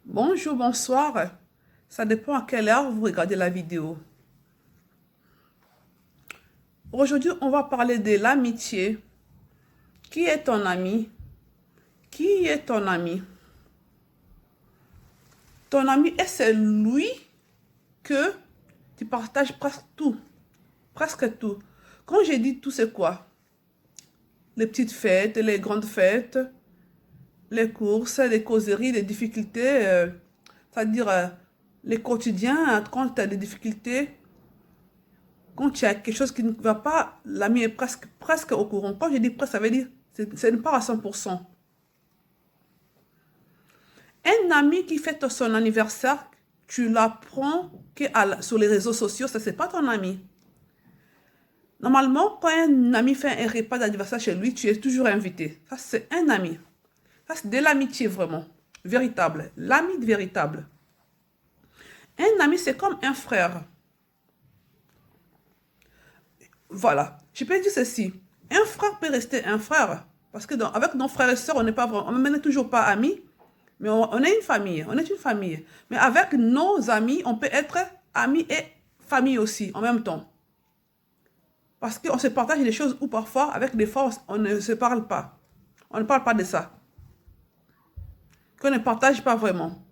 Bonjour, bonsoir. Ça dépend à quelle heure vous regardez la vidéo. Aujourd'hui, on va parler de l'amitié. Qui est ton ami? Qui est ton ami? Ton ami est celui que tu partages presque tout. Presque tout. Quand j'ai dit tout, c'est quoi? Les petites fêtes, les grandes fêtes, les courses, les causeries, les difficultés, c'est-à-dire les quotidiens, quand tu as des difficultés. Quand tu as quelque chose qui ne va pas, l'ami est presque au courant. Quand je dis presque, ça veut dire c'est une part à 100%. Un ami qui fête son anniversaire, tu l'apprends sur les réseaux sociaux, ça c'est pas ton ami. Normalement, quand un ami fait un repas d'anniversaire chez lui, tu es toujours invité. Ça c'est un ami. Ça c'est de l'amitié vraiment, véritable. L'ami véritable. Un ami c'est comme un frère. Voilà. Je peux dire ceci. Un frère peut rester un frère. Parce que avec nos frères et sœurs, on n'est pas vraiment, on n'est toujours pas amis. Mais on est une famille. On est une famille. Mais avec nos amis, on peut être amis et famille aussi en même temps. Parce qu'on se partage des choses ou parfois, avec des forces, on ne se parle pas. On ne parle pas de ça. Qu'on ne partage pas vraiment.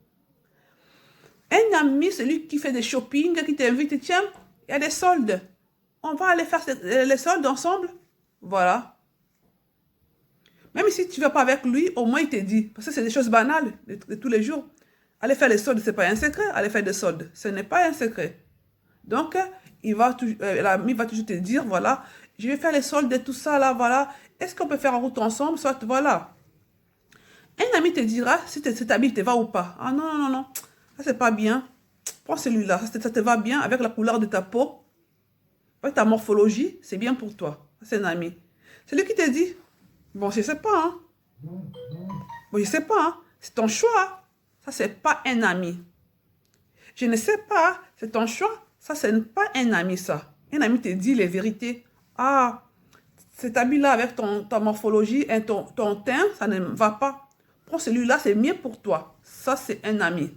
Un ami, c'est lui qui fait des shopping, qui t'invite, tiens, il y a des soldes. On va aller faire les soldes ensemble. Voilà. Même si tu ne vas pas avec lui, au moins il te dit. Parce que c'est des choses banales de tous les jours. Aller faire les soldes, ce n'est pas un secret. Aller faire des soldes, ce n'est pas un secret. Donc, l'ami va toujours te dire, voilà, je vais faire les soldes et tout ça, là, voilà. Est-ce qu'on peut faire en route ensemble? Soit, voilà. Un ami te dira si cet habit te va ou pas. Ah non, non, non, non. Ça, c'est pas bien. Prends celui-là. Ça te va bien avec la couleur de ta peau. Avec ta morphologie, c'est bien pour toi. C'est un ami. C'est lui qui te dit, bon, je sais pas, hein. Bon, je sais pas, hein. C'est ton choix. Ça, c'est pas un ami. Je ne sais pas, c'est ton choix. Ça, c'est pas un ami, ça. Un ami te dit les vérités. Ah, cet habit-là avec ta morphologie et ton teint, ça ne va pas. Prends celui-là, c'est mieux pour toi. Ça, c'est un ami.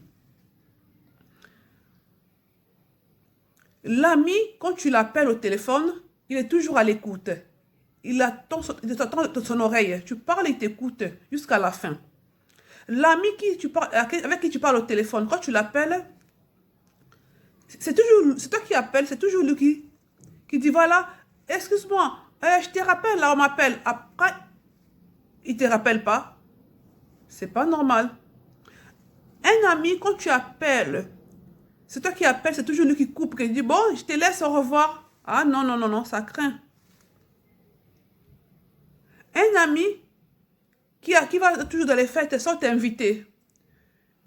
L'ami, quand tu l'appelles au téléphone, il est toujours à l'écoute. Il t'attend de son oreille. Tu parles, il t'écoute jusqu'à la fin. L'ami avec qui tu parles au téléphone, quand tu l'appelles, c'est toi qui appelles, c'est toujours lui qui dit, voilà, excuse-moi, je te rappelle, là, on m'appelle. Après, il ne te rappelle pas. C'est pas normal. Un ami, quand tu appelles, c'est toi qui appelles, c'est toujours lui qui coupe, qui dit, bon, je te laisse, au revoir. Ah non, non, non, non, ça craint. Un ami qui va toujours dans les fêtes sans t'inviter.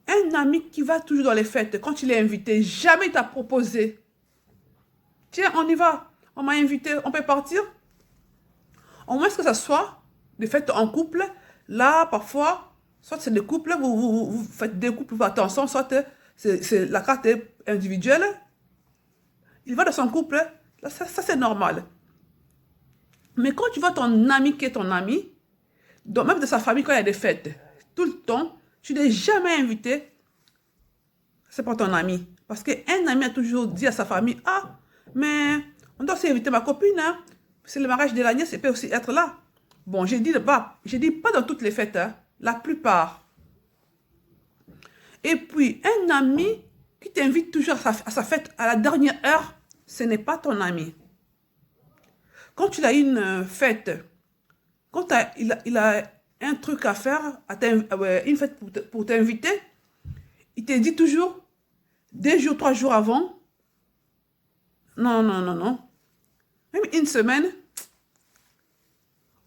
Un ami qui va toujours dans les fêtes, quand il est invité, jamais t'a proposé. Tiens, on y va. On m'a invité, on peut partir. Au moins que ça soit des fêtes en couple. Là, parfois, soit c'est des couples, vous faites des couples, vous partez ensemble, soit la carte est individuelle. Il va dans son couple, là, ça c'est normal. Mais quand tu vois ton ami qui est ton ami, donc même de sa famille quand il y a des fêtes, tout le temps, tu n'es jamais invité, c'est pas ton ami. Parce qu'un ami a toujours dit à sa famille, ah, mais on doit aussi inviter ma copine, hein. C'est le mariage de la nièce, elle peut aussi être là. Bon, j'ai dit pas dans toutes les fêtes, hein, la plupart. Et puis, un ami qui t'invite toujours à sa fête à la dernière heure, ce n'est pas ton ami. Quand tu as une fête, quand il a un truc à faire, une fête pour t'inviter, il te dit toujours 2 jours, 3 jours avant. Non, non, non, non. Même une semaine,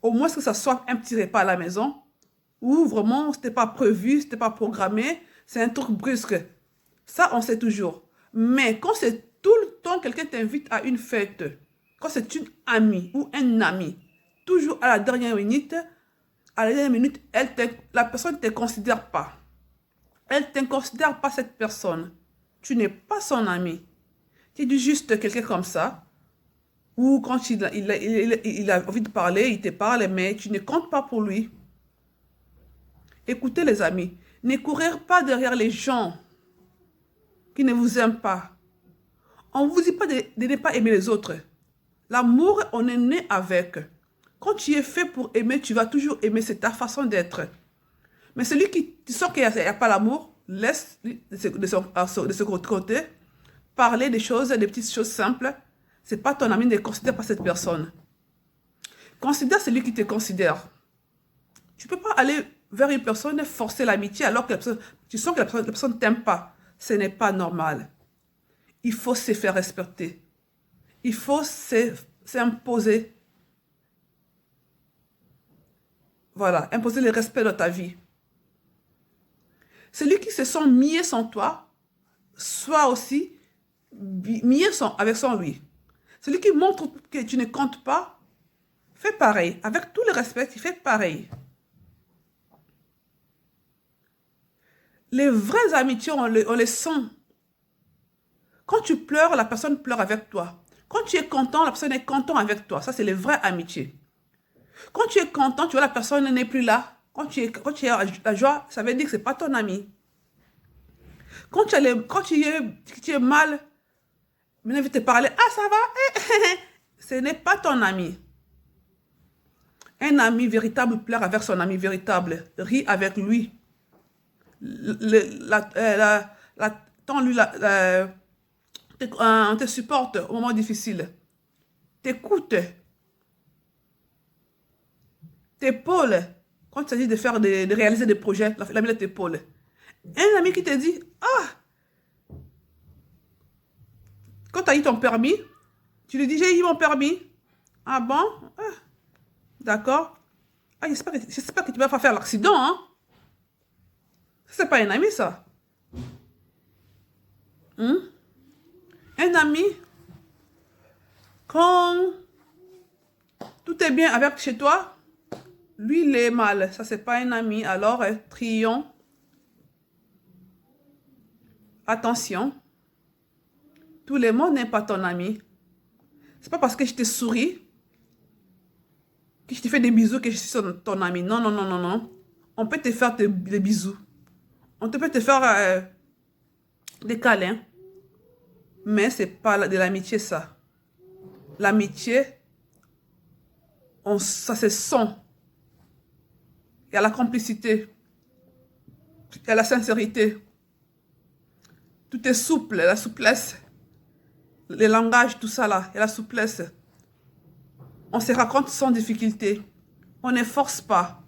au moins que ça soit un petit repas à la maison, où vraiment, c'était pas prévu, c'était pas programmé, c'est un truc brusque. Ça, on sait toujours. Mais quand c'est tout le temps quelqu'un t'invite à une fête, quand c'est une amie ou un ami, toujours à la dernière minute, la personne ne te considère pas. Elle ne te considère pas cette personne. Tu n'es pas son ami. Tu dis juste quelqu'un comme ça, ou quand il a envie de parler, il te parle, mais tu ne comptes pas pour lui. Écoutez les amis, Ne courez pas derrière les gens qui ne vous aiment pas. On ne vous dit pas de ne pas aimer les autres. L'amour, on est né avec. Quand tu es fait pour aimer, tu vas toujours aimer. C'est ta façon d'être. Mais celui qui sent qu'il n'y a pas l'amour, laisse de ce côté parler des choses, des petites choses simples. Ce n'est pas ton ami, ne considère pas cette personne. Considère celui qui te considère. Tu ne peux pas aller vers une personne et forcer l'amitié alors que tu sens que la personne ne t'aime pas. Ce n'est pas normal. Il faut se faire respecter. Il faut s'imposer. Voilà, imposer le respect dans ta vie. Celui qui se sent mieux sans toi, soit aussi mieux avec son lui. Celui qui montre que tu ne comptes pas, fais pareil. Avec tout le respect, tu fais pareil. Les vraies amitiés, on les sent. Quand tu pleures, la personne pleure avec toi. Quand tu es content, la personne est contente avec toi. Ça, c'est les vraies amitiés. Quand tu es content, tu vois la personne n'est plus là. Quand tu es la joie, ça veut dire que ce n'est pas ton ami. Quand tu es mal, il vient te parler. Ah, ça va? Ce n'est pas ton ami. Un ami véritable pleure avec son ami véritable. Rit avec lui. On te supporte au moment difficile. T'écoute. T'épaule. Quand il s'agit de réaliser des projets, l'ami t'épaule. Un ami qui te dit, ah, quand tu as eu ton permis, tu lui dis, j'ai eu mon permis. Ah bon? Ah, d'accord. Ah, j'espère que tu vas pas faire l'accident, hein? C'est pas un ami, ça. Un ami, quand tout est bien avec chez toi, lui, il est mal. Ça, c'est pas un ami. Alors, trions. Attention. Tout le monde n'est pas ton ami. C'est pas parce que je te souris, que je te fais des bisous, que je suis ton ami. Non, non, non, non, non. On peut te faire des bisous. On peut te faire des câlins. Mais c'est pas de l'amitié, ça. L'amitié, ça se sent. Il y a la complicité. Il y a la sincérité. Tout est souple, la souplesse. Le langage, tout ça là, il y a la souplesse. On se raconte sans difficulté. On ne force pas.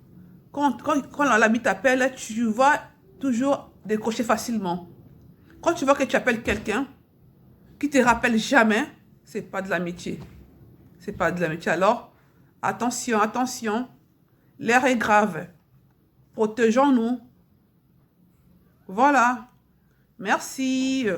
Quand l'ami t'appelle, tu vas toujours décrocher facilement. Quand tu vois que tu appelles quelqu'un qui te rappelle jamais, c'est pas de l'amitié. C'est pas de l'amitié. Alors, attention, attention. L'air est grave. Protégeons-nous. Voilà. Merci.